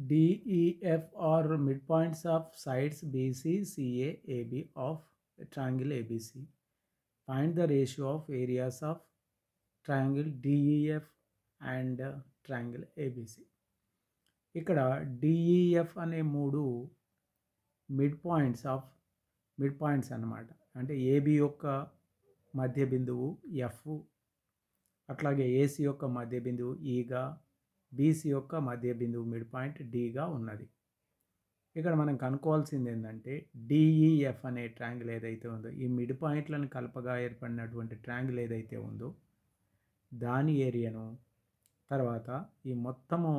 DEF are midpoints of sides BC, CA, AB of a triangle ABC. Find the ratio of areas of triangle DEF and triangle ABC. ఇక్కడ DEF అనే మూడు mid points అన్నమాట. అంటే AB యొక్క మధ్య బిందువు F, అట్లాగే AC యొక్క మధ్య బిందువు ఈగా, బీసీ యొక్క మధ్య బిందువు మిడ్ పాయింట్ డిగా ఉన్నది. ఇక్కడ మనం కనుక్కోవాల్సింది ఏంటంటే డిఈఎఫ్ అనే ట్రయాంగిల్ ఏదైతే ఉందో, ఈ మిడ్ పాయింట్లను కలపగా ఏర్పడినటువంటి ట్రయాంగిల్ ఏదైతే ఉందో దాని ఏరియాను, తర్వాత ఈ మొత్తము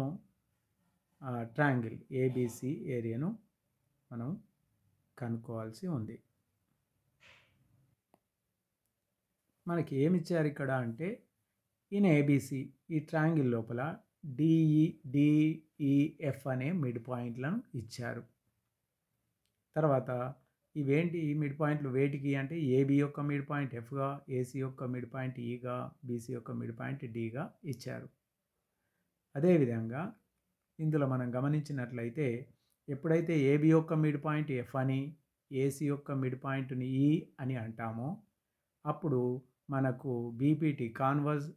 ట్రయాంగిల్ ఏబిసి ఏరియాను మనం కనుక్కోవాల్సి ఉంది. మనకి ఏమి ఇచ్చారు ఇక్కడ అంటే ఇన్ ఏబిసి ఈ ట్రయాంగిల్ లోపల డిఈఎఫ్ అనే మిడ్ పాయింట్లను ఇచ్చారు. తర్వాత ఇవేంటి ఈ మిడ్ పాయింట్లు వేటికి అంటే ఏబి యొక్క మిడ్ పాయింట్ ఎఫ్గా, ఏసీ యొక్క మిడ్ పాయింట్ ఈగా, బీసీ యొక్క మిడ్ పాయింట్ డిగా ఇచ్చారు. అదేవిధంగా ఇందులో మనం గమనించినట్లయితే ఎప్పుడైతే ఏబి యొక్క మిడ్ పాయింట్ ఎఫ్ అని, ఏసీ యొక్క మిడ్ పాయింట్ని ఈ అని అంటామో అప్పుడు మనకు బీపీటీ కాన్వర్స్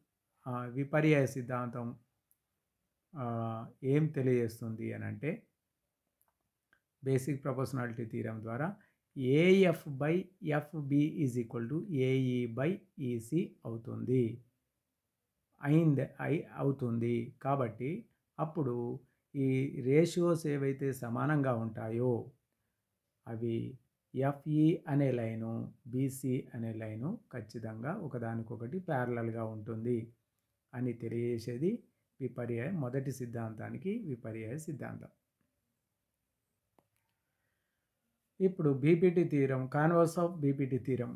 విపర్యాయ సిద్ధాంతం ఏం తెలియజేస్తుంది అని అంటే బేసిక్ ప్రపోర్షనాలిటీ థీరం ద్వారా AF by FB is equal to AE by EC అవుతుంది అవుతుంది. కాబట్టి అప్పుడు ఈ రేషియోస్ ఏవైతే సమానంగా ఉంటాయో అవి ఎఫ్ఈ అనే లైను, బీసీ అనే లైను ఖచ్చితంగా ఒకదానికొకటి ప్యారలల్గా ఉంటుంది అని తెలియజేసేది మొదటి సిద్ధాంతానికి విపర్యాయ సిద్ధాంతం. ఇప్పుడు BPT theorem, converse of BPT theorem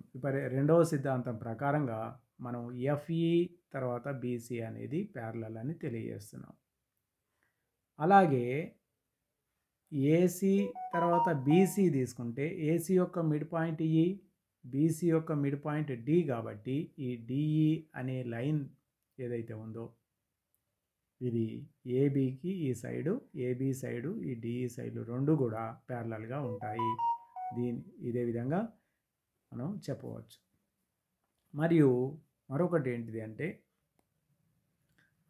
రెండవ సిద్ధాంతం ప్రకారంగా మనం ఎఫ్ఈ తర్వాత బీసీ అనేది ప్యారలల్ అని తెలియజేస్తున్నాం. అలాగే ఏసీ తర్వాత బీసీ తీసుకుంటే ఏసీ యొక్క మిడ్ పాయింట్ ఈ, బీసీ యొక్క మిడ్ పాయింట్ డి, కాబట్టి ఈ డిఈ అనే లైన్ ఏదైతే ఉందో ఇది ఏబికి ఈ సైడు, ఏబి సైడు, ఈ డిఈ సైడ్లు రెండు కూడా ప్యారలల్గా ఉంటాయి. ఇదే విధంగా మనం చెప్పవచ్చు. మరియు మరొకటి ఏంటిది అంటే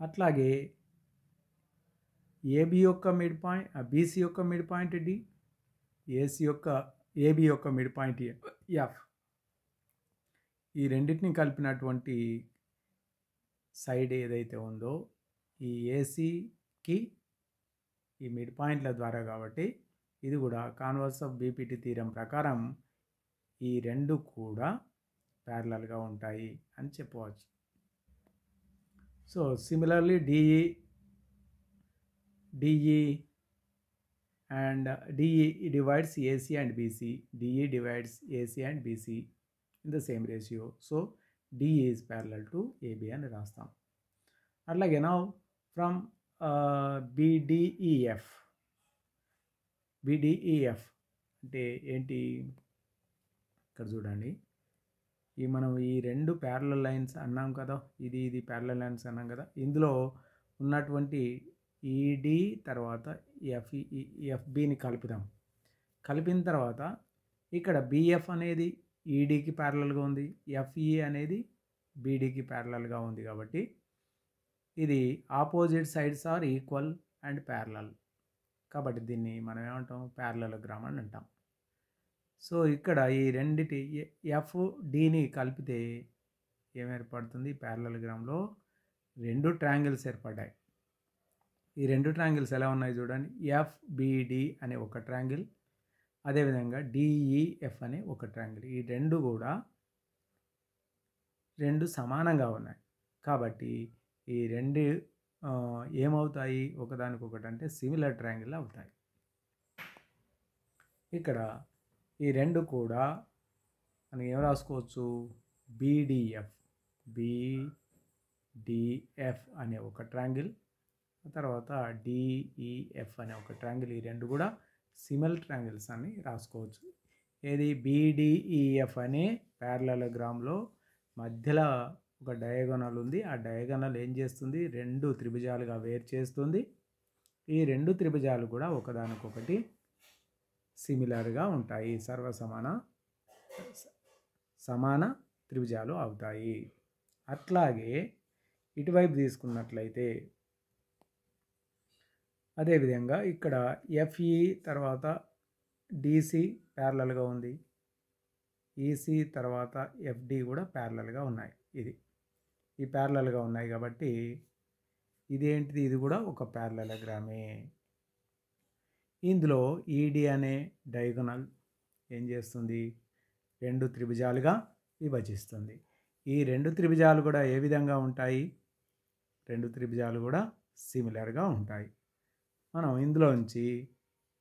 అట్లాగే ఏబి యొక్క మిడ్ పాయింట్, బీసీ యొక్క మిడ్ పాయింట్ డి, ఏబి యొక్క మిడ్ పాయింట్ ఎఫ్, ఈ రెండింటిని కలిపినటువంటి సైడ్ ఏదైతే ఉందో ఈ ఏసీకి ఈ మిడ్ పాయింట్ల ద్వారా, కాబట్టి ఇది కూడా కాన్వర్స్ ఆఫ్ బీపీటీ థీరం ప్రకారం ఈ రెండు కూడా ప్యారలల్గా ఉంటాయి అని చెప్పవచ్చు. So similarly DE and DE divides AC and BC, DE divides AC and BC in the same ratio. So DE is parallel to AB అని రాస్తాం. అట్లాగే now from BDEF అంటే ఏంటి ఇక్కడ చూడండి, మనం ఈ రెండు ప్యారలల్ లైన్స్ అన్నాం కదా, ఇది ప్యారలల్ లైన్స్ అన్నాం కదా, ఇందులో ఉన్నటువంటి ఈడి తర్వాత ఎఫ్బిని కలిపిన తర్వాత ఇక్కడ బిఎఫ్ అనేది ఈడికి ప్యారలల్గా ఉంది, ఎఫ్ఈ అనేది బీడీకి ప్యారలల్గా ఉంది. కాబట్టి ఇది opposite sides are equal and parallel, కాబట్టి దీన్ని మనం ఏమంటాం ప్యారలలోగ్రామ్ అని అంటాం. సో ఇక్కడ ఈ రెండిటి ఎఫ్ డిని కలిపితే ఏం ఏర్పడుతుంది, ప్యారలలోగ్రామ్లో రెండు ట్రయాంగిల్స్ ఏర్పడ్డాయి. ఈ రెండు ట్రయాంగిల్స్ ఎలా ఉన్నాయి చూడండి, ఎఫ్బిడి అనే ఒక ట్రయాంగిల్, అదేవిధంగా డిఈఎఫ్ అనే ఒక ట్రయాంగిల్. ఈ రెండు సమానంగా ఉన్నాయి. కాబట్టి ఈ రెండు ఏమవుతాయి ఒకదానికొకటి అంటే సిమిలర్ ట్రయాంగిల్ అవుతాయి. ఇక్కడ ఈ రెండు కూడా మనం ఏం రాసుకోవచ్చు, బిడిఎఫ్ అనే ఒక ట్రయాంగిల్, తర్వాత డిఈఎఫ్ అనే ఒక ట్రయాంగిల్, ఈ రెండు కూడా సిమిలర్ ట్రయాంగిల్స్ అని రాసుకోవచ్చు. ఏది బిడిఈఎఫ్ అనే ప్యారలలోగ్రామ్లో మధ్యలో ఒక డయాగోనల్ ఉంది. ఆ డయాగోనల్ ఏం చేస్తుంది, రెండు త్రిభుజాలుగా వేరు చేస్తుంది. ఈ రెండు త్రిభుజాలు కూడా ఒకదానికొకటి సిమిలర్గా ఉంటాయి, సమాన త్రిభుజాలు అవుతాయి. అట్లాగే ఇటువైపు తీసుకున్నట్లయితే అదేవిధంగా ఇక్కడ ఎఫ్ఈ తర్వాత డిసి ప్యారలల్గా ఉంది, ఈసీ తర్వాత ఎఫ్డి కూడా ప్యారలల్గా ఉన్నాయి. ఈ ప్యారలల్గా ఉన్నాయి కాబట్టి ఇదేంటిది, ఇది కూడా ఒక ప్యారలలోగ్రామే. ఇందులో ఈడి అనే డయాగోనల్ ఏం చేస్తుంది, రెండు త్రిభుజాలుగా విభజిస్తుంది. ఈ రెండు త్రిభుజాలు కూడా ఏ విధంగా ఉంటాయి, రెండు త్రిభుజాలు కూడా సిమిలర్గా ఉంటాయి. మనం ఇందులోంచి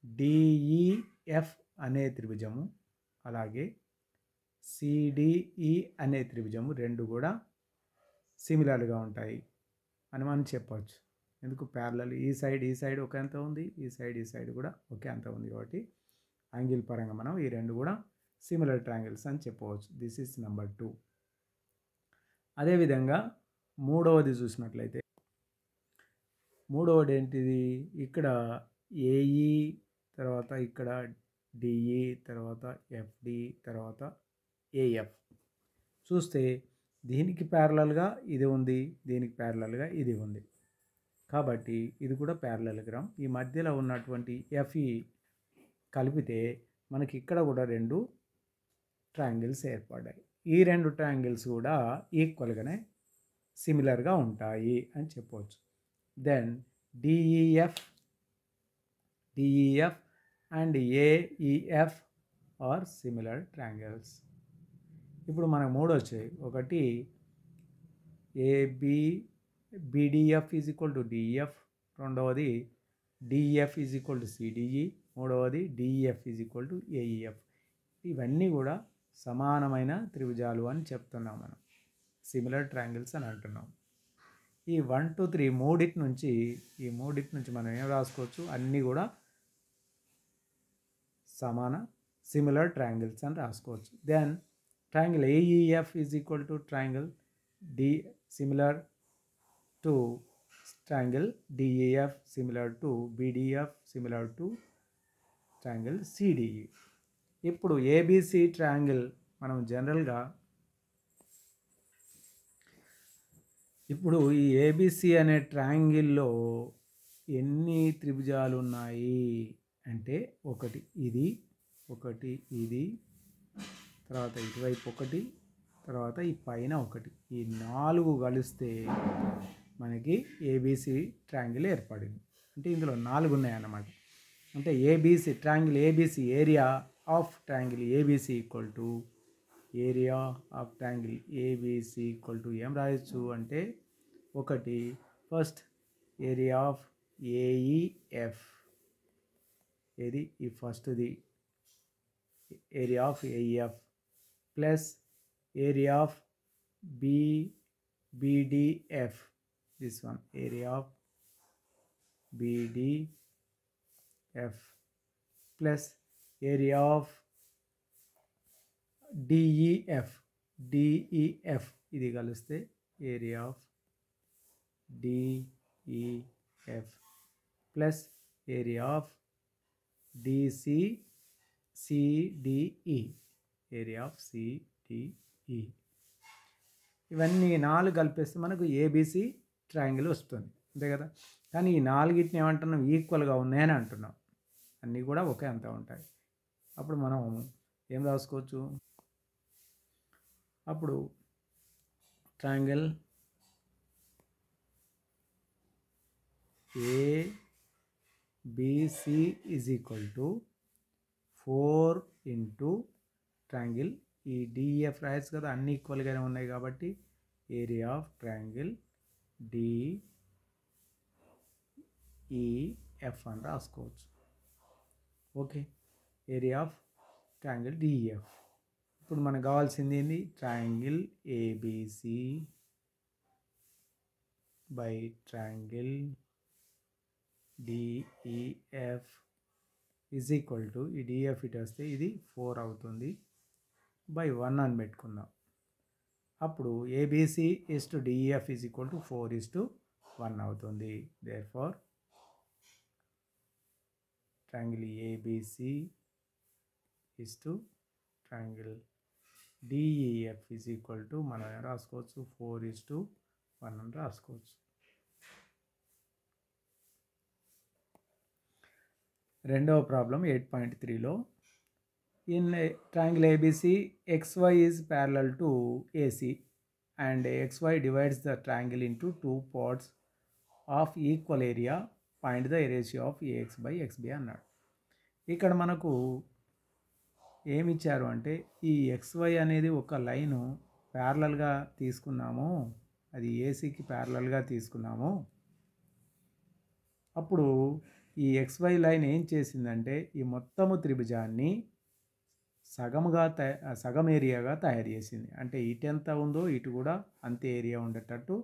డిఈఎఫ్ అనే త్రిభుజము అలాగే సిడిఈ అనే త్రిభుజము రెండు కూడా సిమిలర్గా ఉంటాయి అని మనం చెప్పవచ్చు. ఎందుకు, ప్యారలల్ ఈ సైడ్ ఒకే అంత ఉంది, ఈ సైడ్ కూడా ఒకే అంత ఉంది కాబట్టి యాంగిల్ పరంగా మనం ఈ రెండు కూడా సిమిలర్ ట్రయాంగిల్స్ అని చెప్పవచ్చు. This is number 2. అదేవిధంగా మూడవది చూసినట్లయితే, మూడవది ఏంటిది, ఇక్కడ ఏఈ తర్వాత ఇక్కడ డిఈ తర్వాత ఎఫ్డి తర్వాత ఏఎఫ్ చూస్తే దీనికి ప్యారలల్గా ఇది ఉంది, దీనికి ప్యారలల్గా ఇది ఉంది కాబట్టి ఇది కూడా ప్యారలలోగ్రామ్. ఈ మధ్యలో ఉన్నటువంటి ఎఫ్ఈ కలిపితే మనకి ఇక్కడ కూడా రెండు ట్రయాంగిల్స్ ఏర్పడ్డాయి. ఈ రెండు ట్రయాంగిల్స్ కూడా ఈక్వల్గానే సిమిలర్గా ఉంటాయి అని చెప్పవచ్చు. Then DEF and AEF are similar triangles. ఇప్పుడు మనకు మూడు వచ్చాయి. ఒకటి BDF is equal to DF, రెండవది DF is equal to CDE, మూడవది DEF is equal to AEF. ఇవన్నీ కూడా సమానమైన త్రిభుజాలు అని చెప్తున్నాం, మనం సిమిలర్ ట్రయాంగిల్స్ అని అంటున్నాం. ఈ 1 2 3 మూడిటి నుంచి మనం ఏం రాసుకోవచ్చు, అన్నీ కూడా సిమిలర్ ట్రయాంగిల్స్ అని రాసుకోవచ్చు. Then triangle AEF is equal to triangle D similar to triangle DEF, similar to BDF, similar to triangle CDE. ఇప్పుడు ABC ట్రయాంగిల్ మనం జనరల్గా ఇప్పుడు ఈ ABC అనే ట్రయాంగిల్లో ఎన్ని త్రిభుజాలు ఉన్నాయి అంటే, ఒకటి ఇది, తర్వాత ఇటువైపు ఒకటి, తర్వాత ఈ పైన ఒకటి, ఈ 4 కలిస్తే మనకి ఏబిసి ట్రయాంగిల్ ఏర్పడింది. అంటే ఇందులో 4 ఉన్నాయన్నమాట. అంటే triangle ABC, area of triangle ABC equal to ఏం రాయొచ్చు అంటే, ఒకటి ఫస్ట్ ఏరియా ఆఫ్ ఏఈఎఫ్, ఏది ఈ ఫస్ట్ది area of AEF plus area of BDF, this one area of BDF plus area of DEF, ఇది కలిస్తే area of DEF plus area of CDE, area of CDE. ఇవన్నీ 4 కలిపేస్తే మనకు ఏబిసి ట్రయాంగిల్ వస్తుంది, అంతే కదా. కానీ ఈ 4టిని ఏమంటున్నాం, ఈక్వల్గా ఉన్నాయని అంటున్నాం. అన్నీ కూడా ఒకే అంత ఉంటాయి. అప్పుడు మనం ఏం రాసుకోవచ్చు, అప్పుడు triangle ABC is equal to 4 into triangle, ఈ డిఎఫ్ రాయొచ్చు కదా, అన్ని ఈక్వల్గానే ఉన్నాయి కాబట్టి ఏరియా ఆఫ్ ట్రయాంగిల్ డిఈఎఫ్ అని రాసుకోవచ్చు. Okay, area of triangle DEF. ఇప్పుడు మనకు కావాల్సింది ఏంది, triangle ABC by triangle DEF is equal to, ఈ డిఎఫ్ ఇటు వస్తే ఇది 4 అవుతుంది, బై 1 అని పెట్టుకుందాం. అప్పుడు ABC is to DEF is equal to 4:1 అవుతుంది. Therefore triangle ABC is to triangle DEF is equal to మనం ఏం రాసుకోవచ్చు 4:1 అని రాసుకోవచ్చు. రెండవ ప్రాబ్లం 8.3లో in triangle ABC XY is parallel to AC and XY divides the triangle into two parts of equal area. Find the ratio of AX by XB అన్నాడు. ఇక్కడ మనకు ఏమి ఇచ్చారు అంటే ఈ XY అనేది ఒక లైను ప్యారలల్గా తీసుకున్నాము, అది ఏసీకి ప్యారలల్గా తీసుకున్నాము. అప్పుడు ఈ XY లైన్ ఏం చేసిందంటే ఈ మొత్తము త్రిభుజాన్ని సగం ఏరియాగా తయారు చేసింది. అంటే ఇటు ఎంత ఉందో ఇటు కూడా అంతే ఏరియా ఉండేటట్టు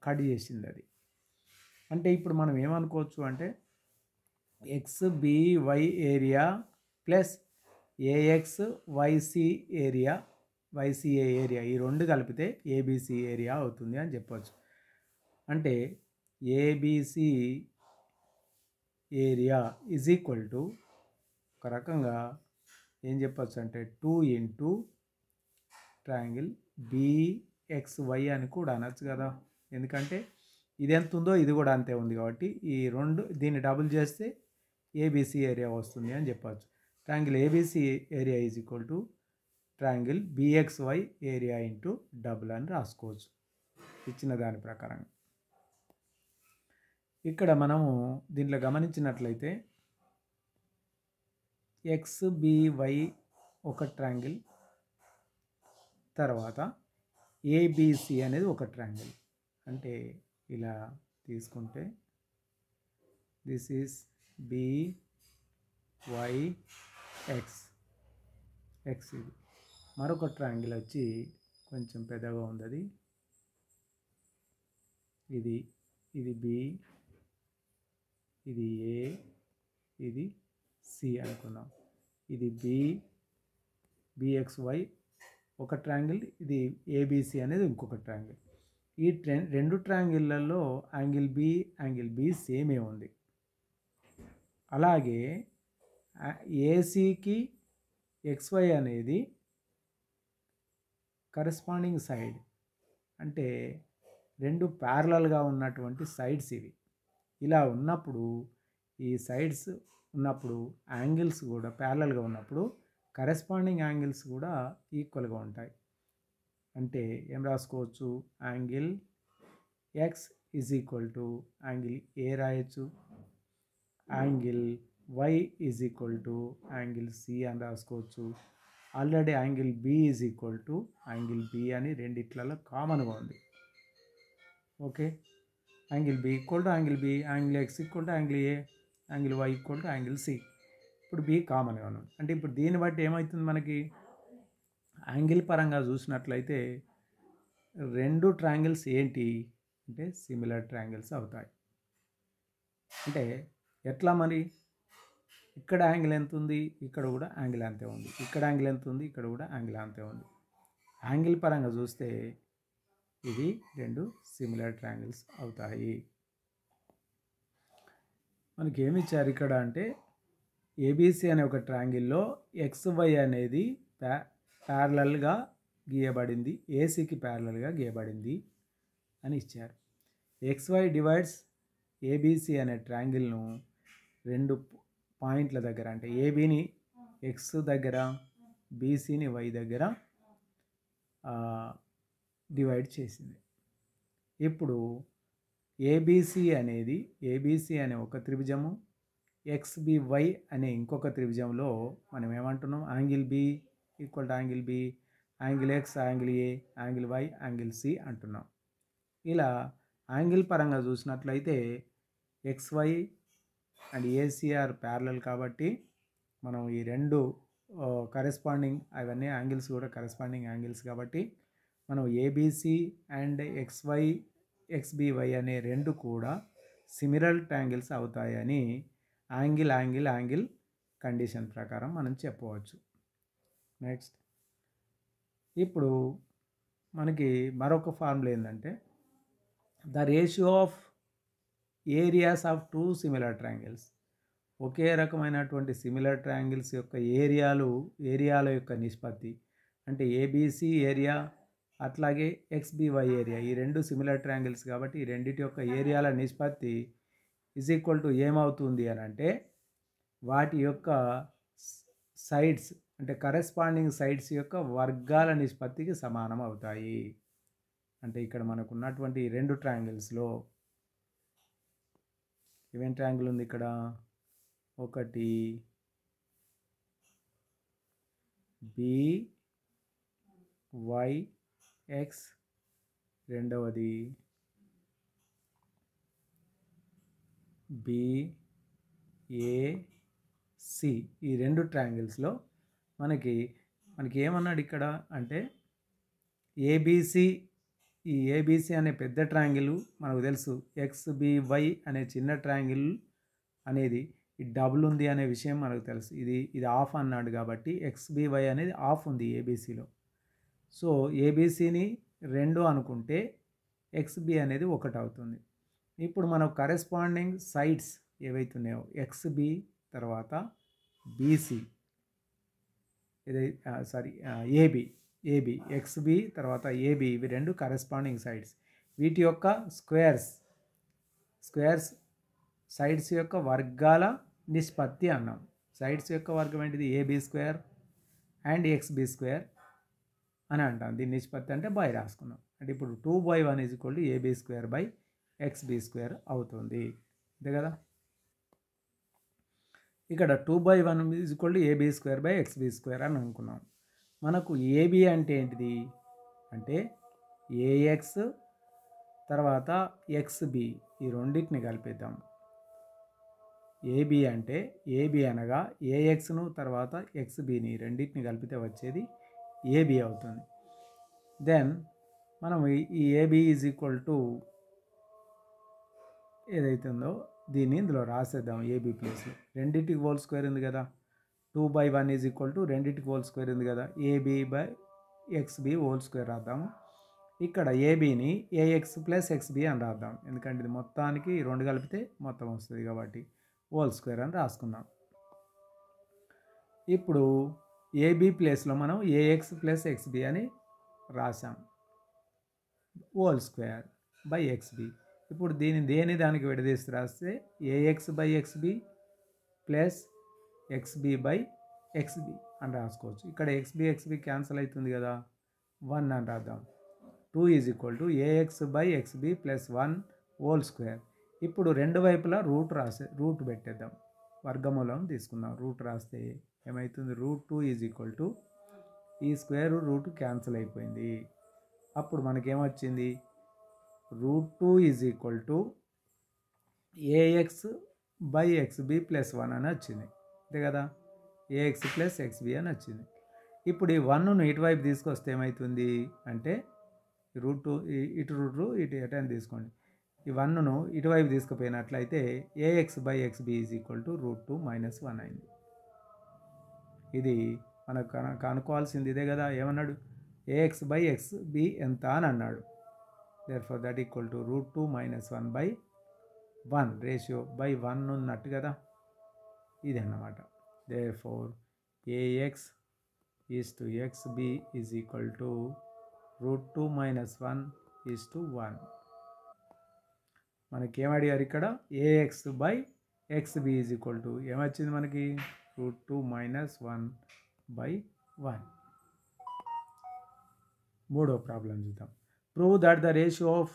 కట్ చేసింది అది. అంటే ఇప్పుడు మనం ఏమనుకోవచ్చు అంటే XBY area plus AXYC area YCA area ఈ రెండు కలిపితే ABC ఏరియా అవుతుంది అని చెప్పవచ్చు. అంటే ABC area is equal to ఒక రకంగా ఏం చెప్పచ్చు అంటే 2 ఇంటూ ట్రయాంగిల్ BXY అని కూడా అనొచ్చు కదా, ఎందుకంటే ఇది ఎంత ఉందో ఇది కూడా అంతే ఉంది కాబట్టి ఈ రెండు దీన్ని డబుల్ చేస్తే ABC ఏరియా వస్తుంది అని చెప్పచ్చు. Triangle ABC area is equal to triangle BXY area into double అని రాసుకోవచ్చు ఇచ్చిన దాని ప్రకారం. ఇక్కడ మనము దీంట్లో గమనించినట్లయితే XBY ఒక ట్రయాంగిల్, తర్వాత ABC అనేది ఒక ట్రయాంగిల్. అంటే ఇలా తీసుకుంటే దిస్ ఈజ్ BYX ఇది మరొక ట్రయాంగిల్ వచ్చి కొంచెం పెద్దగా ఉంది, అది ఇది B, ఇది A, ఇది C అనుకుందాం. ఇది BXY ఒక ట్రయాంగిల్, ఇది ABC అనేది ఇంకొక ట్రయాంగిల్. ఈ రెండు ట్రయాంగిళ్ళల్లో యాంగిల్ B సేమే ఉంది. అలాగే ACకి XY అనేది కరెస్పాండింగ్ సైడ్, అంటే రెండు ప్యారలల్గా ఉన్నటువంటి సైడ్స్ ఇవి. ఇలా ఉన్నప్పుడు ఈ సైడ్స్ ఉన్నప్పుడు యాంగిల్స్ కూడా ప్యారలల్గా ఉన్నప్పుడు కరెస్పాండింగ్ యాంగిల్స్ కూడా ఈక్వల్గా ఉంటాయి. అంటే ఏం రాసుకోవచ్చు, angle X is equal to angle A రాయొచ్చు, angle Y is equal to angle C అని రాసుకోవచ్చు. Already angle B is equal to angle B అని రెండిట్లలో కామన్గా ఉంది. Okay, angle B equal to angle B, angle X equal to angle A, angle Y equal to angle C. ఇప్పుడు B కామన్గా ఉంది. అంటే ఇప్పుడు దీన్ని బట్టి ఏమవుతుంది, మనకి యాంగిల్ పరంగా చూసినట్లయితే రెండు ట్రయాంగిల్స్ ఏంటి అంటే సిమిలర్ ట్రయాంగిల్స్ అవుతాయి. అంటే ఎట్లా మరి, ఇక్కడ యాంగిల్ ఎంత ఉంది, ఇక్కడ కూడా యాంగిల్ అంతే ఉంది, ఇక్కడ యాంగిల్ ఎంత ఉంది, ఇక్కడ కూడా యాంగిల్ అంతే ఉంది. యాంగిల్ పరంగా చూస్తే ఇది రెండు సిమిలర్ ట్రయాంగిల్స్ అవుతాయి. మనకి ఏమి ఇచ్చారు ఇక్కడ అంటే ABC అనే ఒక ట్రయాంగిల్లో XY అనేది ప్యారలల్గా గీయబడింది, ఏసీకి ప్యారలల్గా గీయబడింది అని ఇచ్చారు. XY డివైడ్స్ ABC అనే ట్రయాంగిల్ను రెండు పాయింట్ల దగ్గర, అంటే ఏబీని X దగ్గర, BCని Y దగ్గర డివైడ్ చేసింది. ఇప్పుడు ABC అనే ఒక త్రిభుజము, XBY అనే ఇంకొక త్రిభుజంలో మనం ఏమంటున్నాం, angle B equal to angle B, angle X, angle A, angle Y, angle C అంటున్నాం. ఇలా యాంగిల్ పరంగా చూసినట్లయితే XY and AC are parallel కాబట్టి మనం ఈ రెండు కరెస్పాండింగ్, అవన్నీ యాంగిల్స్ కూడా కరెస్పాండింగ్ యాంగిల్స్ కాబట్టి మనం ABC అండ్ XBY అనే రెండు కూడా సిమిలర్ ట్రయాంగిల్స్ అవుతాయని యాంగిల్ కండిషన్ ప్రకారం మనం చెప్పవచ్చు. నెక్స్ట్, ఇప్పుడు మనకి మరొక ఫార్ములా ఏంటంటే the ratio of areas of two similar triangles. ఒకే రకమైనటువంటి సిమిలర్ ట్రయాంగిల్స్ యొక్క ఏరియాల యొక్క నిష్పత్తి అంటే ఏబిసి ఏరియా అట్లాగే ఎక్స్బివై ఏరియా, ఈ రెండు సిమిలర్ ట్రయాంగిల్స్ కాబట్టి ఈ రెండింటి యొక్క ఏరియాల నిష్పత్తి ఈజ్ ఈక్వల్ టు ఏమవుతుంది అని అంటే వాటి యొక్క సైడ్స్ అంటే కరెస్పాండింగ్ సైడ్స్ యొక్క వర్గాల నిష్పత్తికి సమానం అవుతాయి. అంటే ఇక్కడ మనకు ఉన్నటువంటి రెండు ట్రయాంగిల్స్లో ఏమేం ట్రయాంగిల్ ఉంది ఇక్కడ, ఒకటి బివైఎక్స్, రెండవది బిఏసి. ఈ రెండు ట్రయాంగిల్స్లో మనకి ఏమన్నాడు ఇక్కడ అంటే ఏబిసి, ఈ ఏబిసి అనే పెద్ద ట్రయాంగిల్ మనకు తెలుసు, ఎక్స్బివై అనే చిన్న ట్రయాంగిల్ అనేది ఈ డబుల్ ఉంది అనే విషయం మనకు తెలుసు. ఇది ఆఫ్ అన్నాడు కాబట్టి ఎక్స్బివై అనేది ఆఫ్ ఉంది ఏబిసిలో. సో ఏబిసిని 2 అనుకుంటే ఎక్స్బి అనేది 1 అవుతుంది. ఇప్పుడు మనం కరెస్పాండింగ్ సైడ్స్ ఏవైతున్నాయో ఎక్స్బి తర్వాత బీసీ, ఏబి ఎక్స్బి తర్వాత ఏబి, ఇవి రెండు కరెస్పాండింగ్ సైడ్స్. వీటి యొక్క స్క్వేర్స్ సైడ్స్ యొక్క వర్గాల నిష్పత్తి అన్నాం. సైడ్స్ యొక్క వర్గం ఏంటిది, AB square and XB square అని అంటాం. దీని నిష్పత్తి అంటే బై రాసుకున్నాం. అంటే ఇప్పుడు 2/1 is equal to AB square by XB square అవుతుంది, అంతే కదా. ఇక్కడ 2/1 is equal to AB square by XB square అని అనుకున్నాం. మనకు ఏబి అంటే ఏంటిది అంటే ఏఎక్స్ తర్వాత ఎక్స్బి, ఈ రెండింటిని కలిపేద్దాం. ఏబి అంటే ఏబి అనగా ఏఎక్స్ను తర్వాత ఎక్స్బిని రెండింటిని కలిపితే వచ్చేది ఏబి అవుతుంది. దెన్ మనం ఈ ఏబి ఈజ్ ఈక్వల్ టు ఏదైతుందో దీన్ని ఇందులో రాసేద్దాం. ఏబి ప్లేస్లో రెండింటికి హోల్ స్క్వేర్ ఉంది కదా, 2/1 ఈజ్ ఈక్వల్ టు రెండింటికి హోల్ స్క్వేర్ ఉంది కదా, AB by XB whole square రాద్దాము. ఇక్కడ ఏబిని ఏఎక్స్ ప్లస్ ఎక్స్బి అని రాద్దాం, ఎందుకంటే ఇది మొత్తానికి 2 కలిపితే మొత్తం వస్తుంది కాబట్టి హోల్ స్క్వేర్ అని రాసుకుందాం. ఇప్పుడు ఏబి ప్లేస్లో మనం ఏఎక్స్ ప్లస్ ఎక్స్బి అని రాసాం, హోల్ స్క్వేర్ బై ఎక్స్బి. ఇప్పుడు దేని దానికి విడదీసి రాస్తే AX by XB plus XB by XB అని రాసుకోవచ్చు. ఇక్కడ ఎక్స్బి క్యాన్సిల్ అవుతుంది కదా, 1 అని రాద్దాం. 2 is equal to AX by XB plus 1 whole square. ఇప్పుడు రెండు వైపులా రూట్ పెట్టేద్దాం, వర్గమూలం తీసుకుందాం. రూట్ రాస్తే ఏమవుతుంది, √2 ఈజ్ ఈక్వల్ టు ఈ స్క్వేర్ రూట్ క్యాన్సిల్ అయిపోయింది. అప్పుడు మనకేమొచ్చింది, √2 is equal to AX by XB plus 1 అని వచ్చింది, అంతే కదా. ఏఎక్స్ ప్లస్ ఎక్స్బి అని వచ్చింది. ఇప్పుడు ఈ 1ను ఇటువైపు తీసుకొస్తే ఏమవుతుంది అంటే √2 ఇటు ఎటని తీసుకోండి. ఈ 1ను ఇటువైపు తీసుకుపోయినట్లయితే AX by XB is equal to √2 - 1 అయింది. ఇది మనకు కనుక్కోవాల్సింది ఇదే కదా. ఏమన్నాడు, ఏఎక్స్ బై ఎక్స్బి ఎంత అని అన్నాడు. therefore that equal to √2 - 1/1 ratio by 1 ఉన్నట్టు కదా, ఇది అన్నమాట. therefore ax is to xb is equal to √2 - 1 is to 1. మనకి ఏమడిగారు ఇక్కడ, AX by XB is equal to ఏమొచ్చింది మనకి, √2 - 1/1. మూడో ప్రాబ్లం చూద్దాం. Prove that the ratio of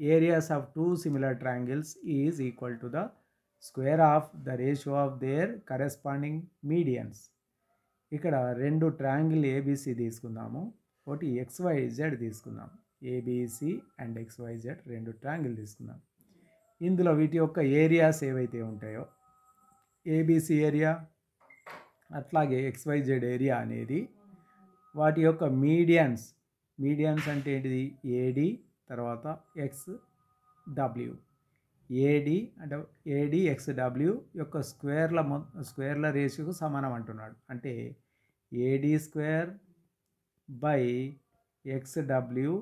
areas of two similar triangles is equal to the square of the ratio of their corresponding medians. ఇక్కడ రెండు triangle ABC తీసుకుందాము, ఒకటి XYZ తీసుకుందాం. ABC and XYZ రెండు ట్రయాంగిల్ తీసుకుందాం. ఇందులో వీటి యొక్క ఏరియాస్ ఏవైతే ఉంటాయో ఏబిసి ఏరియా అట్లాగే XYZ ఏరియా అనేది వాటి యొక్క మీడియన్స్ అంటే ఏంటిది, ఏడి తర్వాత XW. ఏడి అంటే ఏడి XW యొక్క స్క్వేర్ల రేషియోకు సమానం అంటున్నాడు. అంటే ఏడి స్క్వేర్ బై XW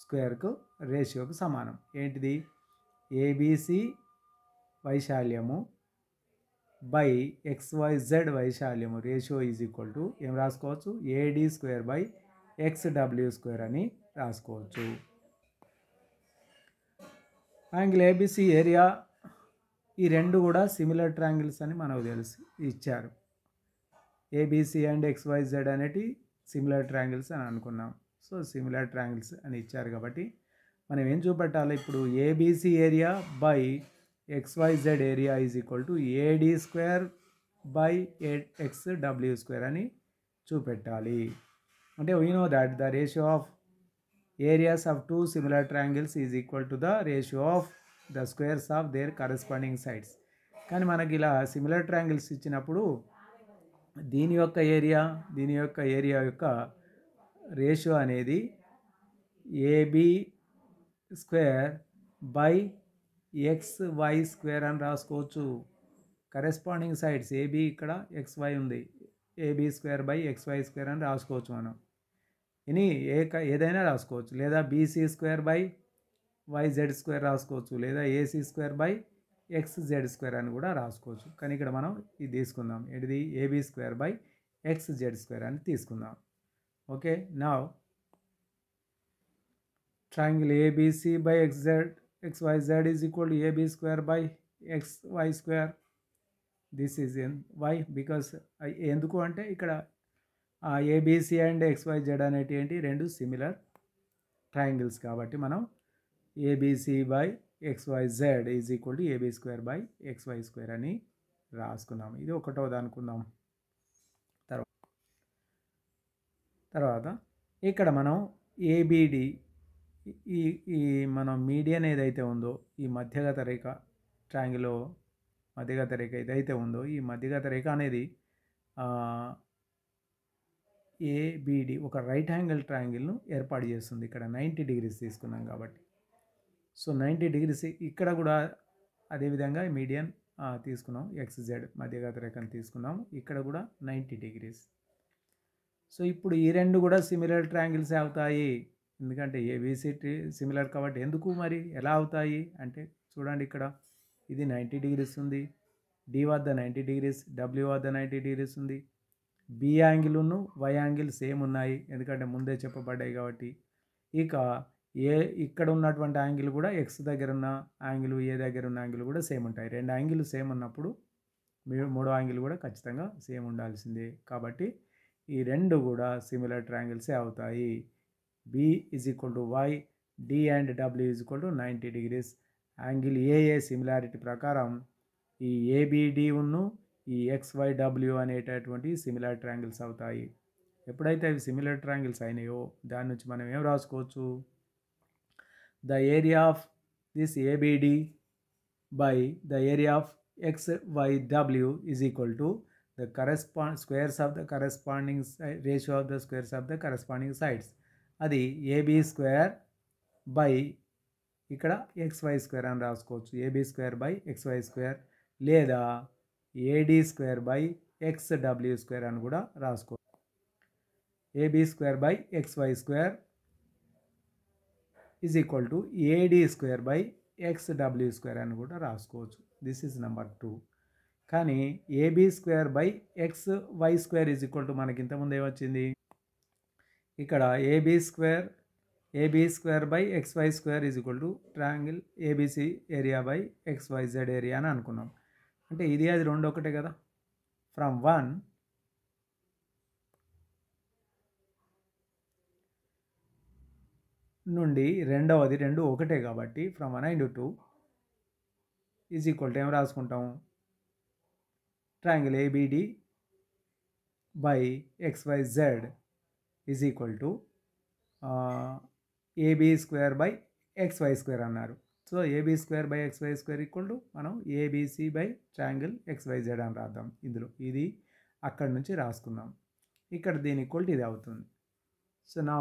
స్క్వేర్కు రేషియోకు సమానం. ఏంటిది, ఏబిసి వైశాల్యము బై XYZ వైశాల్యము రేషియో ఈజ్ ఈక్వల్ టు ఏం రాసుకోవచ్చు AD square by XW square అని రాసుకోవచ్చు. యాంగిల్ ఏబిసి ఏరియా ఈ రెండు కూడా సిమిలర్ ట్రయాంగిల్స్ అని మనకు తెలుసు ఇచ్చారు. ఏబిసి అండ్ XYZ అనేటి సిమిలర్ ట్రయాంగిల్స్ అని అనుకున్నాం. సో సిమిలర్ ట్రయాంగిల్స్ అని ఇచ్చారు కాబట్టి మనం ఏం చూపెట్టాలి ఇప్పుడు ABC area by XYZ area is equal to AD square by XW square అని చూపెట్టాలి. అంటే we know that the ratio of areas of two similar triangles is equal to the ratio of the squares of their corresponding sides. కానీ మనకి ఇలా similar triangles ఇచ్చినప్పుడు దీని యొక్క area యొక్క రేషియో అనేది AB square by XY square అని రాసుకోవచ్చు. కరెస్పాండింగ్ సైడ్స్ ఏబి ఇక్కడ XY ఉంది, AB square by XY square అని రాసుకోవచ్చు మనం. ఇని ఏదైనా రాసుకోవచ్చు, లేదా BC square by YZ square రాసుకోవచ్చు, లేదా AC square by XZ square అని కూడా రాసుకోవచ్చు. కానీ ఇక్కడ మనం ఇది తీసుకుందాం, ఇది AB square by XZ square అని తీసుకుందాం. Okay, now triangle ABC by XYZ is equal to AB square by XY square. This is in why because ఎందుకు అంటే ఇక్కడ ABC అండ్ XYZ అనేటి ఏంటి రెండు సిమిలర్ ట్రయాంగిల్స్ కాబట్టి మనం ABC by XYZ is equal to AB square by XY square అని రాసుకున్నాం. ఇది ఒకటోది అనుకుందాం. తర్వాత ఇక్కడ మనం ABD ఈ మనం మీడియన్ ఏదైతే ఉందో ఈ మధ్యగత రేఖ ట్రయాంగిల్లో మధ్యగత రేఖ ఏదైతే ఉందో ఈ మధ్యగత రేఖ అనేది ఏబిడి ఒక రైట్ యాంగిల్ ట్రయాంగిల్ను ఏర్పాటు చేస్తుంది. ఇక్కడ 90 degrees తీసుకున్నాం కాబట్టి సో 90 degrees ఇక్కడ కూడా అదేవిధంగా మీడియన్ తీసుకున్నాం, XZ మధ్యగత రేఖను తీసుకున్నాం, ఇక్కడ కూడా 90 degrees. సో ఇప్పుడు ఈ రెండు కూడా సిమిలర్ ట్రయాంగిల్స్ అవుతాయి, ఎందుకంటే ఏబిసి సిమిలర్ కాబట్టి. ఎందుకు మరి ఎలా అవుతాయి అంటే చూడండి, ఇక్కడ ఇది 90 degrees ఉంది, డి వద్ద 90 degrees, డబ్ల్యూ వద్ద 90 degrees ఉంది, బి యాంగిల్ను వై యాంగిల్ సేమ్ ఉన్నాయి ఎందుకంటే ముందే చెప్పబడ్డాయి కాబట్టి. ఇక ఇక్కడ ఉన్నటువంటి యాంగిల్ కూడా ఎక్స్ దగ్గర ఉన్న యాంగిల్ ఏ దగ్గర ఉన్న యాంగిల్ కూడా సేమ్ ఉంటాయి. రెండు యాంగిల్ సేమ్ ఉన్నప్పుడు మూడో యాంగిల్ కూడా ఖచ్చితంగా సేమ్ ఉండాల్సిందే. కాబట్టి ఈ రెండు కూడా సిమిలర్ ట్రయాంగిల్సే అవుతాయి. B is equal to Y, D and W is equal to 90 degrees. Angle AA similarity ప్రకారం ఈ ఏబిడి ఉన్ను ఈ XYW అనేటటువంటి సిమిలర్ ట్రయాంగిల్స్ అవుతాయి. ఎప్పుడైతే అవి సిమిలర్ ట్రయాంగిల్స్ అయినాయో దాని నుంచి మనం ఏం రాసుకోవచ్చు, the area of this ABD by the area of XYW is equal to the squares of the corresponding ratio of the squares of the corresponding sides. అది ఏబి స్క్వేర్ బై ఇక్కడ XY square అని రాసుకోవచ్చు, AB square by XY square, లేదా AD square by XW square అని కూడా రాసుకోవచ్చు. AB square by XY square is equal to AD square by XW square అని కూడా రాసుకోవచ్చు. This is number 2. కానీ AB square by XY square is equal to మనకి ఇంతకుముందు ఏమొచ్చింది, ఇక్కడ AB square by XY square is equal to triangle ABC area by XYZ area అని అనుకున్నాం. అంటే ఇది అది రెండు ఒకటే కదా. ఫ్రమ్ 1 నుండి రెండవది రెండు ఒకటే కాబట్టి from 1 and 2 is equal to ఏం రాసుకుంటాం, triangle ABD by XYZ is equal to AB square by XY square అన్నారు. So AB square by XY square equal to మనం ఏబిసి బై ట్రయాంగిల్ XYZ అని రాద్దాం. ఇందులో ఇది అక్కడి నుంచి రాసుకుందాం, ఇక్కడ దీని ఈక్వల్ టు ఇది అవుతుంది. సో నా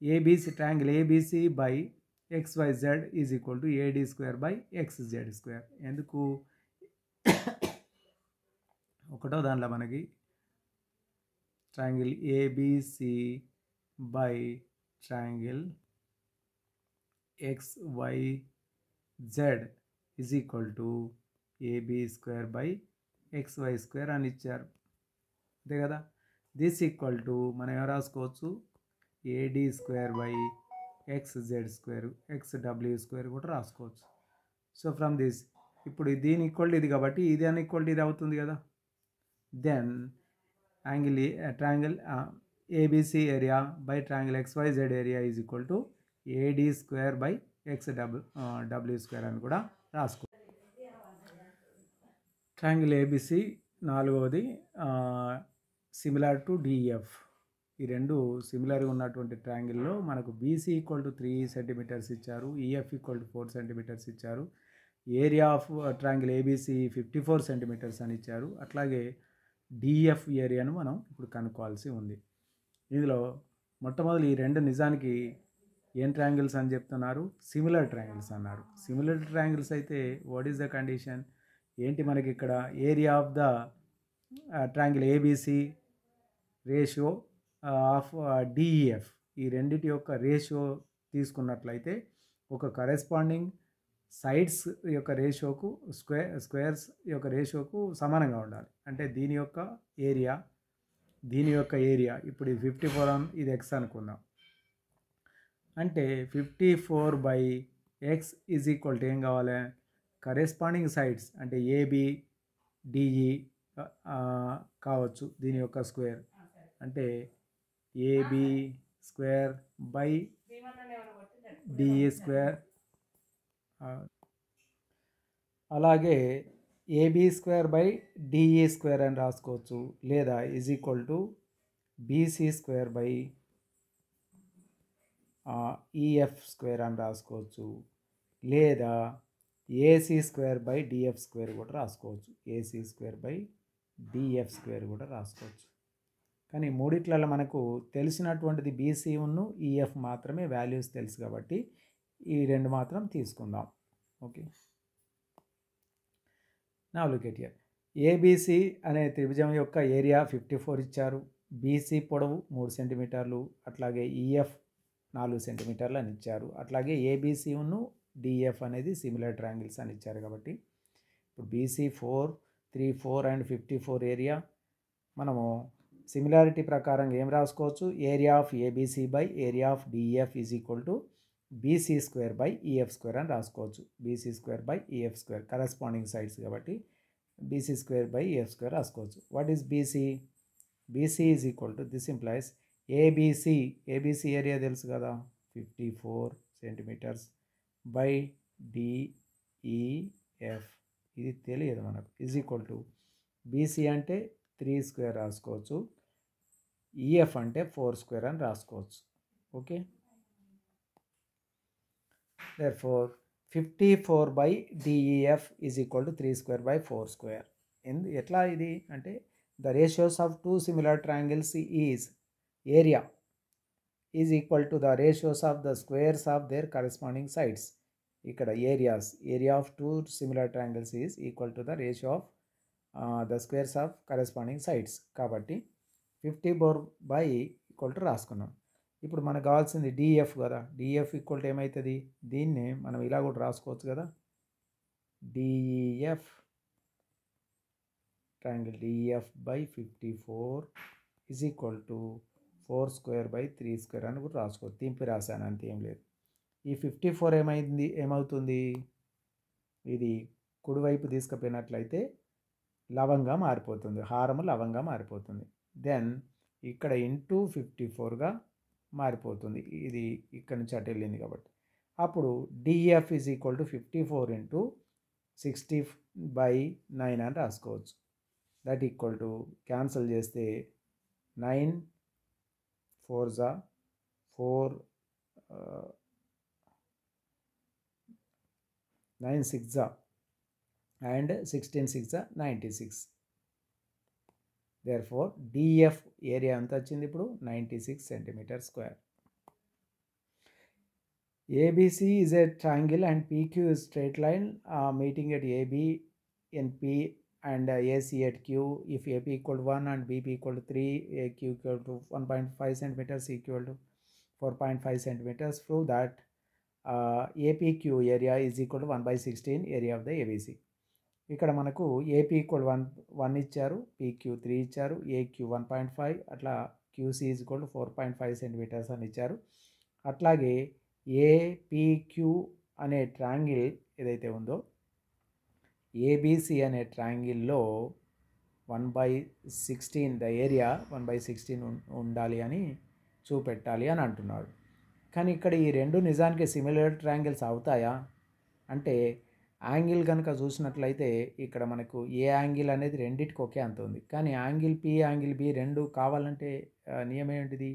ABC triangle ABC by XYZ is equal to AD square by XZ square. ఎందుకు ఒకటో దాంట్లో మనకి triangle ABC by triangle XYZ is equal to AB square by XY square అని ఇచ్చారు, అంతే కదా. దిస్ ఈక్వల్ టు మనం ఏం రాసుకోవచ్చు, AD square by XZ square XW square కూడా రాసుకోవచ్చు. సో ఫ్రమ్ దిస్ ఇప్పుడు దీని ఈక్వల్ ఇది కాబట్టి ఇది అని ఈక్వల్ ఇది అవుతుంది కదా. Then triangle ABC area by triangle XYZ area is equal to AD square by XW square అని కూడా రాసుకో. ట్రయాంగిల్ ABC నాలుగవది సిమిలర్ టు DF. ఈ రెండు సిమిలర్గా ఉన్నటువంటి ట్రయాంగిల్లో మనకు BC ఈక్వల్ టు 3 సెంటీమీటర్స్ ఇచ్చారు, EF ఈక్వల్ టు 4 సెంటీమీటర్స్ ఇచ్చారు, area of triangle ABC 54 centimetres అని ఇచ్చారు. అట్లాగే DF ఏరియాను మనం ఇప్పుడు కనుక్కోవాల్సి ఉంది. ఇందులో మొట్టమొదటి ఈ రెండు నిజానికి ఏం ట్రయాంగిల్స్ అని చెప్తున్నారు, సిమిలర్ ట్రయాంగిల్స్ అన్నారు. సిమిలర్ ట్రయాంగిల్స్ అయితే వాట్ ఈస్ ద కండిషన్ ఏంటి, మనకి ఇక్కడ area of the triangle ABC ratio of DEF ఈ రెండిటి యొక్క రేషియో తీసుకున్నట్లయితే ఒక కరెస్పాండింగ్ సైడ్స్ యొక్క రేషియోకు స్క్వేర్స్ యొక్క రేషియోకు సమానంగా ఉండాలి. అంటే దీని యొక్క ఏరియా ఇప్పుడు ఇది 54 ఇది X అనుకుందాం. అంటే 54 by X is equal to ఏం కావాలి, కరెస్పాండింగ్ సైడ్స్ అంటే AB DE కావచ్చు దీని యొక్క స్క్వేర్, అంటే AB square by DE square, అలాగే AB square by DE square అని రాసుకోవచ్చు, లేదా is equal to BC square by EF square అని రాసుకోవచ్చు, లేదా AC square by DF square కూడా రాసుకోవచ్చు, AC square by DF square కూడా రాసుకోవచ్చు. కానీ మూడిట్లలో మనకు తెలిసినటువంటిది BC ఉన్ను EF మాత్రమే వాల్యూస్ తెలుసు కాబట్టి ఈ రెండు మాత్రం తీసుకుందాం. ఓకే, నా లుక్ ఎట్ హియర్. ABC అనే త్రిభుజం యొక్క ఏరియా 54 ఇచ్చారు, BC పొడవు 3 సెంటీమీటర్లు, అట్లాగే EF 4 సెంటీమీటర్లు అని ఇచ్చారు. అట్లాగే ABC ఉన్ను DF అనేది సిమిలర్ ట్రయాంగిల్స్ అని ఇచ్చారు కాబట్టి ఇప్పుడు BC 4, 3, 4 అండ్ 54 ఏరియా మనము సిమిలారిటీ ప్రకారం ఏం రాసుకోవచ్చు, area of ABC by area of DF is equal to BC square by EF square అని రాసుకోవచ్చు. BC square by EF square corresponding sides కాబట్టి BC square by EF square రాసుకోవచ్చు. What is BC? BC is equal to this implies ABC area తెలుసు కదా 54 centimetres by DEF ఇది తెలియదు మనకు, is equal to BC అంటే 3 స్క్వేర్ రాసుకోవచ్చు, EF అంటే 4 స్క్వేర్ అని రాసుకోవచ్చు. Okay, therefore 54 by DEF is equal to 3 square by 4 square. ఎట్లా ఇది అంటే the ratios of two similar triangles is area is equal to the ratios of the squares of their corresponding sides. ఇక్కడ area of two similar triangles is equal to the ratio of the squares of corresponding sides. కాబట్టి 54 by equal to రాసుకున్నాం. ఇప్పుడు మనకు కావాల్సింది DF కదా, DF equal to ఏమవుతుంది, దీన్ని మనం ఇలా కూడా రాసుకోవచ్చు కదా, DEF triangle DEF by 54 is equal to 4 square by 3 square అని కూడా రాసుకోవచ్చు. తింపి రాశాను అంతే, ఏం లేదు. ఈ 54 ఏమవుతుంది, ఇది కుడివైపు తీసుకుపోయినట్లయితే లవంగా మారిపోతుంది, హారము లవంగా మారిపోతుంది. దెన్ ఇక్కడ ఇంటూ 54గా మారిపోతుంది, ఇది ఇక్కడ నుంచి అటు వెళ్ళింది కాబట్టి. అప్పుడు DF is equal to 54 into 60 by 9 అని రాసుకోవచ్చు. దట్ ఈక్వల్ టు క్యాన్సిల్ చేస్తే 9 4 4 9 6 and 16 6 96. Therefore DF ఏరియా ఎంత వచ్చింది ఇప్పుడు 96 centimetre square. ABC is a triangle and PQ is straight line meeting at AB in P and AC at Q. If AP equal to 1 and BP equal to 3, AQ equal to 1.5 centimeters, equal to 4.5 centimeters, prove that APQ area is equal to 1/16 area of the ABC. ఇక్కడ మనకు AP equal 1 ఇచ్చారు, PQ 3 ఇచ్చారు, AQ 1.5, అట్లా QC is equal 4.5 centimetres అని ఇచ్చారు. అట్లాగే APQ అనే triangle ఏదైతే ఉందో ఏబిసి అనే ట్రయాంగిల్లో 1/16 ద ఏరియా 1/16 ఉండాలి అని చూపెట్టాలి అని అంటున్నాడు. కానీ ఇక్కడ ఈ రెండు నిజానికి సిమిలర్ ట్రయాంగిల్స్ అవుతాయా అంటే యాంగిల్ కనుక చూసినట్లయితే ఇక్కడ మనకు ఏ యాంగిల్ అనేది రెండింటికి ఒకే అంత ఉంది. కానీ యాంగిల్ పి యాంగిల్ బి రెండు కావాలంటే నియమం ఏంటిది?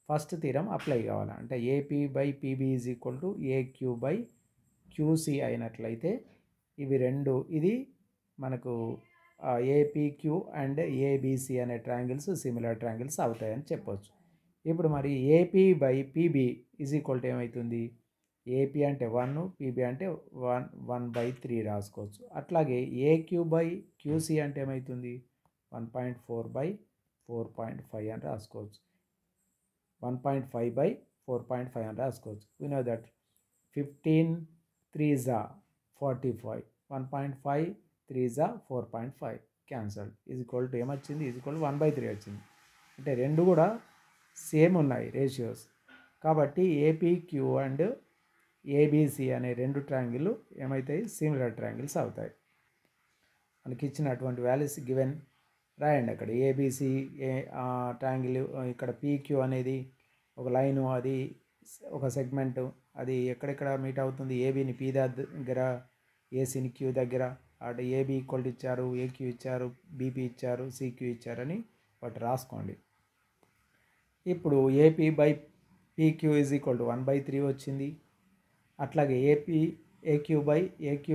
ఫస్ట్ థీరం అప్లై కావాలి. అంటే AP by PB is equal to AQ by QC అయినట్లయితే ఇవి రెండు ఇది మనకు ఏపీక్యూ అండ్ ఏబిసి అనే ట్రయాంగిల్స్ సిమిలర్ ట్రయాంగిల్స్ అవుతాయని చెప్పవచ్చు. ఇప్పుడు మరి AP by PB is equal to ఏమవుతుంది? ఏపీ అంటే 1, పీబీ అంటే 1/3 రాసుకోవచ్చు. అట్లాగే ఏక్యూ బై క్యూసీ అంటే ఏమవుతుంది? 1.4/4.5 అని రాసుకోవచ్చు. 1.5/4.5 అని రాసుకోవచ్చు. We know that 15 3s are 45, 1.5 3s are 4.5 cancel is equal to ఏమొచ్చింది? ఈజ్ ఈక్వల్ టు 1/3 వచ్చింది. అంటే రెండు కూడా సేమ్ ఉన్నాయి రేషియోస్. కాబట్టి ఏపీక్యూ అండ్ ఏబిసి అనే రెండు ట్రయాంగిల్ ఏమవుతాయి? సిమిలర్ ట్రయాంగిల్స్ అవుతాయి. మనకి ఇచ్చినటువంటి వాల్యూస్ గివెన్ రాయండి. అక్కడ ఏబిసి ట్రయాంగిల్, ఇక్కడ పీక్యూ అనేది ఒక లైను, అది ఒక సెగ్మెంటు, అది ఎక్కడెక్కడ మీట్ అవుతుంది? ఏబీని పీ దగ్గర, ఏసీని క్యూ దగ్గర. అటు ఏబీ ఈక్వల్ టు ఇచ్చారు, ఏక్యూ ఇచ్చారు, బీపీ ఇచ్చారు, సిక్యూ ఇచ్చారని వాటి రాసుకోండి. ఇప్పుడు AP by PQ is equal to 1/3 వచ్చింది. అట్లాగే AQ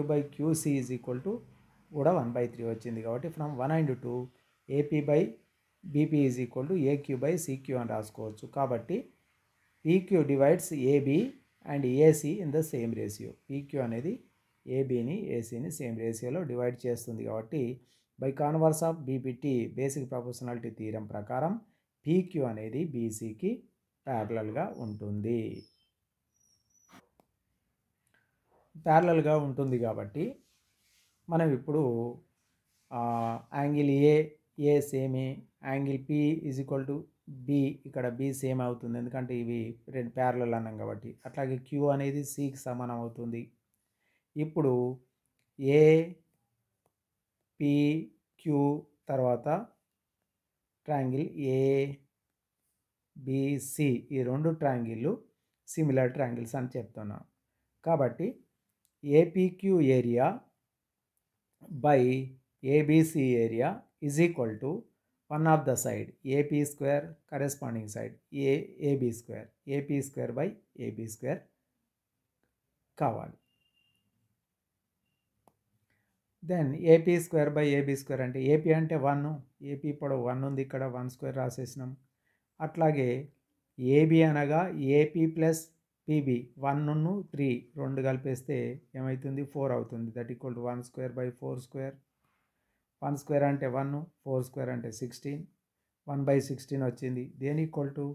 by QC is equal to కూడా 1/3 వచ్చింది. కాబట్టి from 1 and 2 AP by BP is equal to AQ by CQ అని రాసుకోవచ్చు. కాబట్టి PQ divides AB and AC in the same ratio. PQ అనేది ఏబీని ఏసీని same రేషియోలో డివైడ్ చేస్తుంది. కాబట్టి by converse of BPT basic proportionality theorem ప్రకారం పీక్యూ అనేది బీసీకి ప్యారలల్గా ఉంటుంది. ప్యారలల్గా ఉంటుంది కాబట్టి మనం ఇప్పుడు యాంగిల్ ఏ సేమే, angle P is equal to be, ఇక్కడ బి సేమ్ అవుతుంది ఎందుకంటే ఇవి రెండు ప్యారలల్ అన్నాం కాబట్టి. అట్లాగే క్యూ అనేది సికి సమానం అవుతుంది. ఇప్పుడు ఏ పి క్యూ తర్వాత ట్రయాంగిల్ ఏబిసి ఈ రెండు ట్రయాంగిల్ సిమిలర్ ట్రయాంగిల్స్ అని చెప్తున్నాం. కాబట్టి APQ area by ABC area is equal to one of the side AP square, corresponding side AB square, AP square by AB square కావాలి. Then AP square by AB square అంటే AP అంటే 1, AP పొడవు 1 ఉంది, ఇక్కడ 1 square రాసేసినాం. అట్లాగే AB అనగా AP plus PB 1, 3 రెండు కలిపేస్తే ఏమవుతుంది? 4 అవుతుంది. That equal to 1 square by 4 square. 1 square అంటే 1, 4 స్క్వేర్ అంటే 16, 1/16 వచ్చింది. దేని equal to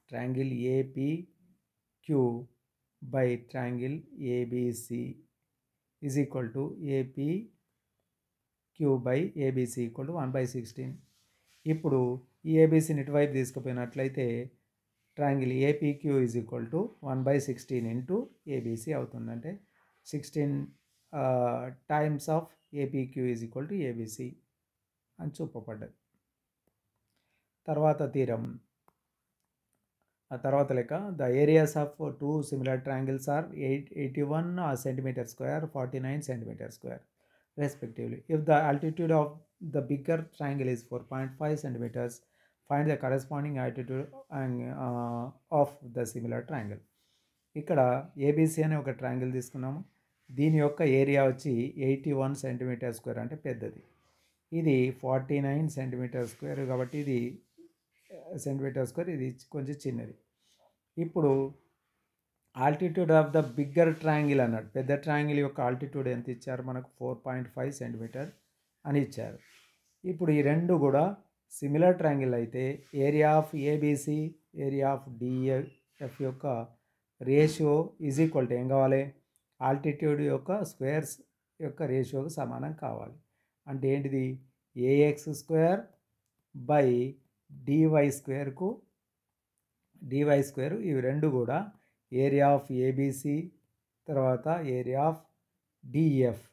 triangle APQ by triangle ABC is equal to APQ by ABC equal to 1/16. ఇప్పుడు ఈ ఏబిసిని ఇటువైపు తీసుకుపోయినట్లయితే triangle APQ is equal to 1/16 into ABC అవుతుంది. అంటే 16 times of APQ is equal to ABC అని చూపబడ్డది. తర్వాత థీరం, ఆ తర్వాత లెక్క the areas of two similar triangles are 81 centimeter square, 49 centimeter square respectively. If the altitude of the bigger triangle is 4.5 centimeters, find the corresponding altitude of the similar triangle. ఇక్కడ ABC అనే ఒక triangle తీసుకున్నాము. దీని యొక్క area వచ్చి 81 centimetre square అంటే పెద్దది. ఇది 49 సెంటీమీటర్ స్క్వేర్ కాబట్టి ఇది సెంటీమీటర్ స్క్వేర్, ఇది కొంచెం చిన్నది. ఇప్పుడు altitude of the bigger triangle అన్నాడు. పెద్ద ట్రయాంగిల్ యొక్క ఆల్టిట్యూడ్ ఎంత ఇచ్చారు? మనకు 4.5 సెంటీమీటర్ అని ఇచ్చారు. ఇప్పుడు ఈ రెండు కూడా సిమిలర్ ట్రయాంగిల్ అయితే area of ABC area of DF యొక్క రేషియో ఈజ్ ఈక్వల్ టు ఏం కావాలి? ఆల్టిట్యూడ్ యొక్క స్క్వేర్స్ యొక్క రేషియోకి సమానం కావాలి. అంటే ఏంటిది? ఏఎక్స్ స్క్వేర్ బై డివై స్క్వేర్కు డివై స్క్వేర్ ఇవి రెండు కూడా ఏరియా ఆఫ్ ఏబిసి తర్వాత ఏరియా ఆఫ్ డిఎఫ్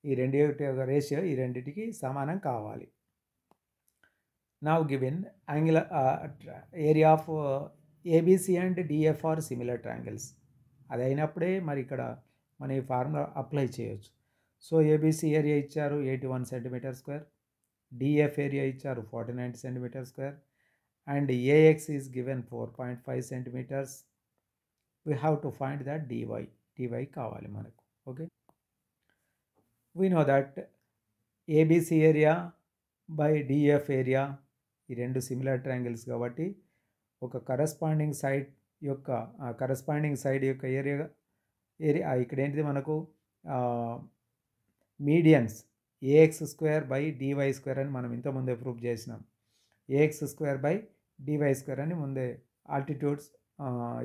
ఈ రెండింటి యొక్క రేషియో ఈ రెండింటికి సమానం కావాలి. Now given angular area of ABC and DF are similar triangles. అది అయినప్పుడే మరి ఇక్కడ మన ఈ ఫార్ములా అప్లై చేయొచ్చు. సో ఏబిసి ఏరియా ఇచ్చారు 81 సెంటీమీటర్ స్క్వేర్, డిఎఫ్ ఏరియా ఇచ్చారు 49 centimetre square and AX is given 4.5 centimetres. We have to find that DY కావాలి మనకు. Okay, we know that ABC area by DF area ఈ రెండు similar triangles కాబట్టి ఒక corresponding side యొక్క area ఇక్కడ ఏంటిది మనకు medians AX square by DY square అని మనం ఇంతకుముందే ప్రూఫ్ చేసినాం. AX square by DY square అని ముందే ఆల్టిట్యూడ్స్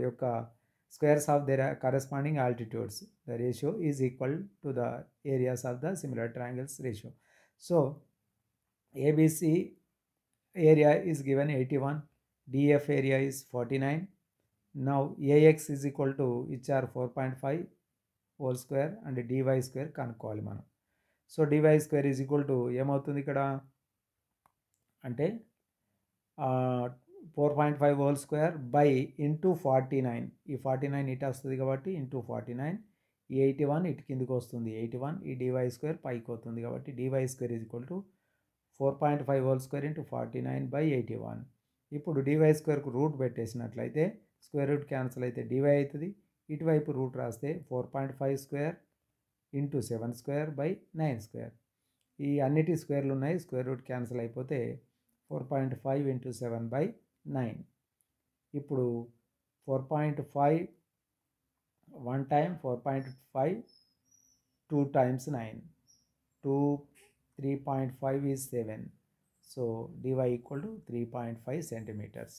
యొక్క squares of their corresponding altitudes the ratio is equal to the areas of the similar triangles ratio. So ABC area is given 81, DF area is 49. Now AX is equal to ఇచ్చారు 4.5 whole square and dy square కనుక్కోవాలి మనం. So dy square is equal to ఏమవుతుంది ఇక్కడ అంటే 4.5 whole square by into 49. ఈ 49 ఇటు వస్తుంది కాబట్టి into 49, ఈ 81 ఇటు కిందికి వస్తుంది 81, ఈ dy square పైకి వస్తుంది కాబట్టి dy square is equal to 4.5 whole square into 49 by 81. ఇప్పుడు డివై స్క్వేర్కు రూట్ పెట్టేసినట్లయితే స్క్వేర్ రూట్ క్యాన్సిల్ అయితే డివై అవుతుంది. ఇటువైపు రూట్ రాస్తే 4.5 square into 7 square by 9 square. ఈ అన్నిటి స్క్వేర్లు ఉన్నాయి, స్క్వేర్ రూట్ క్యాన్సిల్ అయిపోతే 4.5 ఇంటూ 7 బై 9. ఇప్పుడు 4.5 1 time, 4.5 2 times 9, 3.5 is 7. So dy equal to 3.5 centimeters.